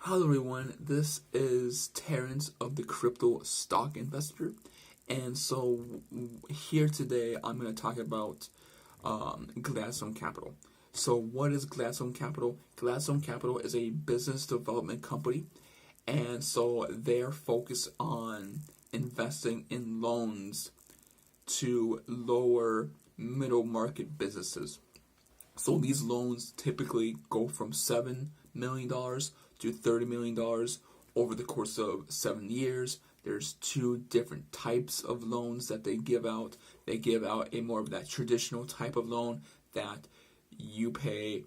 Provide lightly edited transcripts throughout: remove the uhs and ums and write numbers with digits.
Hello everyone, this is Terrence of the Crypto Stock Investor, and here today I'm going to talk about Gladstone Capital. So what is Gladstone Capital? Gladstone Capital is a business development company, and so they're focused on investing in loans to lower middle market businesses. So these loans typically go from $7 million to $30 million over the course of 7 years. There's two different types of loans that they give out. They give out a more of that traditional type of loan that you pay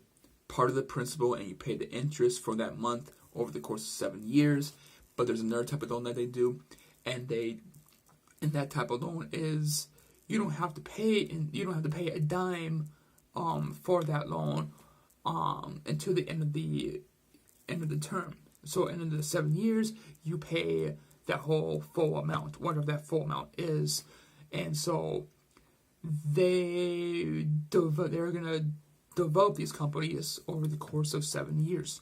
part of the principal and you pay the interest for that month over the course of 7 years. But there's another type of loan that they do, and that type of loan is you don't have to pay a dime for that loan until the end of the term. So end of the 7 years, you pay that whole full amount, whatever that full amount is. And so they're gonna develop these companies over the course of 7 years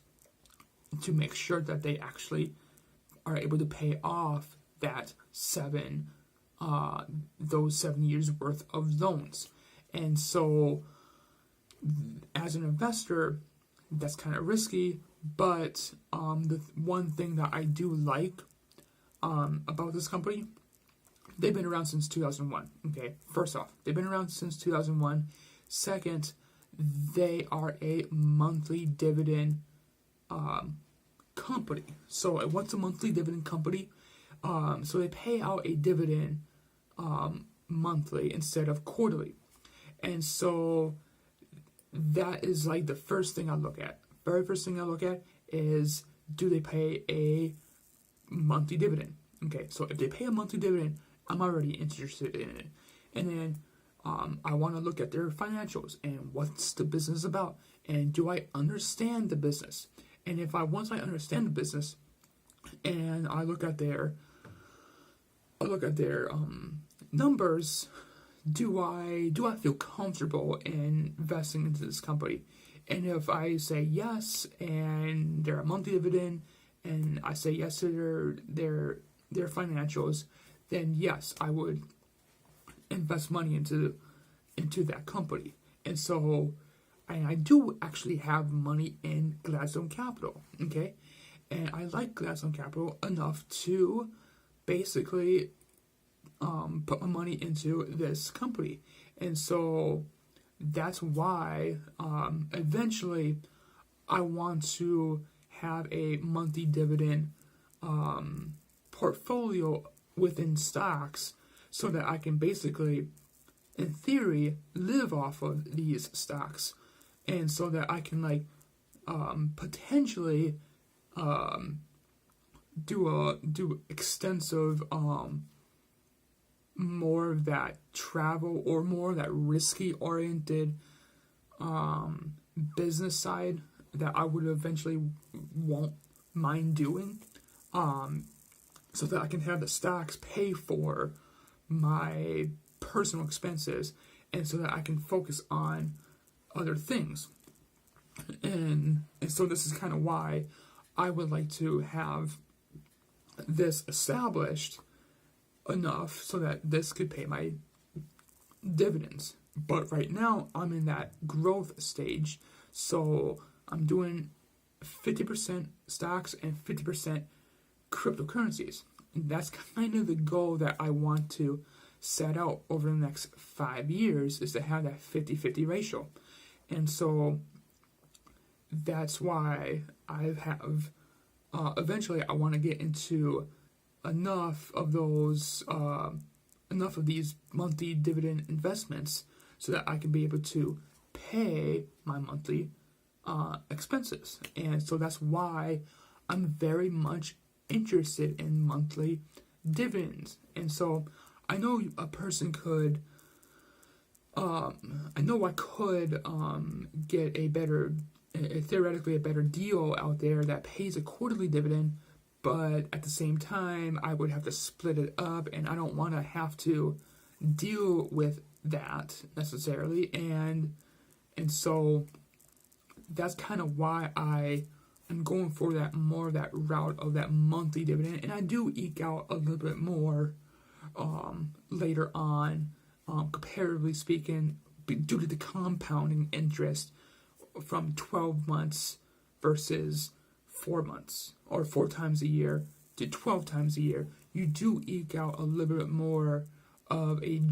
to make sure that they actually are able to pay off that those 7 years worth of loans. And so as an investor, that's kind of risky, but the one thing that I do like about this company, they've been around since 2001. Okay, first off, they've been around since 2001. Second, they are a monthly dividend company. So what's a monthly dividend company? So they pay out a dividend monthly instead of quarterly. And so that is like the first thing I look at. Very first thing I look at is, do they pay a monthly dividend? Okay, so if they pay a monthly dividend, I'm already interested in it. And then I want to look at their financials and what's the business about, and do I understand the business? And once I understand the business, and I look at their numbers, do I feel comfortable in investing into this company? And if I say yes, and they're a monthly dividend, and I say yes to their financials, then yes, I would invest money into that company. And so I do actually have money in Gladstone Capital, okay? And I like Gladstone Capital enough to basically put my money into this company. And so that's why eventually I want to have a monthly dividend portfolio within stocks, so that I can basically, in theory, live off of these stocks, and so that I can potentially do extensive more of that travel or more of that risky oriented business side that I would eventually won't mind doing, so that I can have the stocks pay for my personal expenses, and so that I can focus on other things. And so this is kind of why I would like to have this established enough so that this could pay my dividends. But right now I'm in that growth stage, so I'm doing 50% stocks and 50% cryptocurrencies. And that's kind of the goal that I want to set out over the next 5 years, is to have that 50-50 ratio. And so that's why I have eventually I want to get into enough of these monthly dividend investments so that I can be able to pay my monthly expenses. And so that's why I'm very much interested in monthly dividends. And so I know a person could I could get theoretically a better deal out there that pays a quarterly dividend, but at the same time I would have to split it up, and I don't want to have to deal with that necessarily. And so that's kind of why I I'm going for that more of that route of that monthly dividend, and I do eke out a little bit more later on, comparatively speaking, due to the compounding interest from 12 months versus 4 months, or 4 times a year to 12 times a year. You do eke out a little bit more of a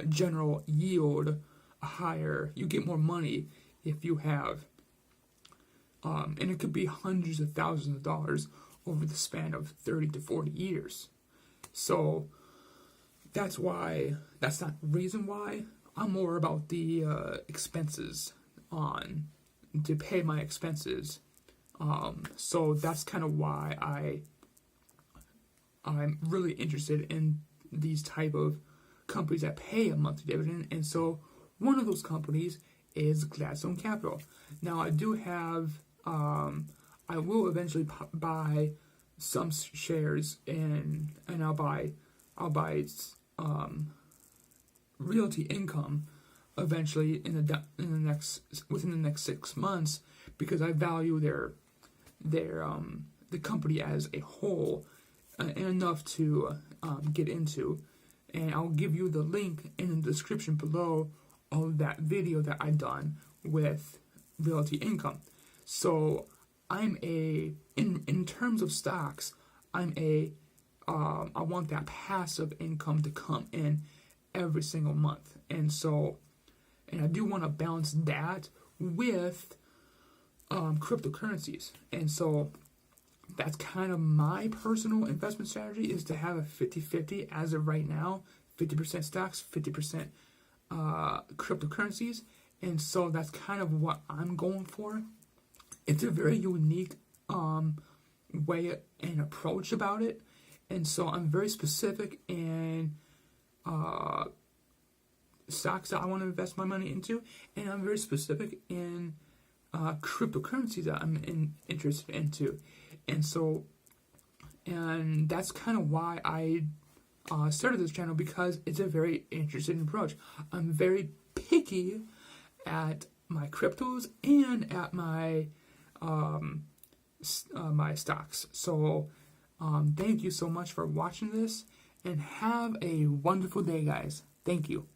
general yield higher. You get more money if you have, and it could be hundreds of thousands of dollars over the span of 30 to 40 years. So that's not the reason why. I'm more about the expenses to pay my expenses. So that's kind of why I'm really interested in these type of companies that pay a monthly dividend. And so one of those companies is Gladstone Capital. Now I do have, I will eventually buy some shares and I'll buy Realty Income eventually within the next 6 months, because I value the company as a whole and enough to get into. And I'll give you the link in the description below of that video that I've done with Realty Income. So in terms of stocks, I want that passive income to come in every single month. And I do want to balance that with cryptocurrencies. And so that's kind of my personal investment strategy, is to have a 50-50 as of right now, 50% stocks, 50% cryptocurrencies. And so that's kind of what I'm going for. It's a very unique way and approach about it. And so I'm very specific in stocks that I want to invest my money into, and I'm very specific in cryptocurrencies that I'm interested into. And that's kind of why I started this channel, because it's a very interesting approach. I'm very picky at my cryptos and at my my stocks. So thank you so much for watching this, and have a wonderful day, guys. Thank you.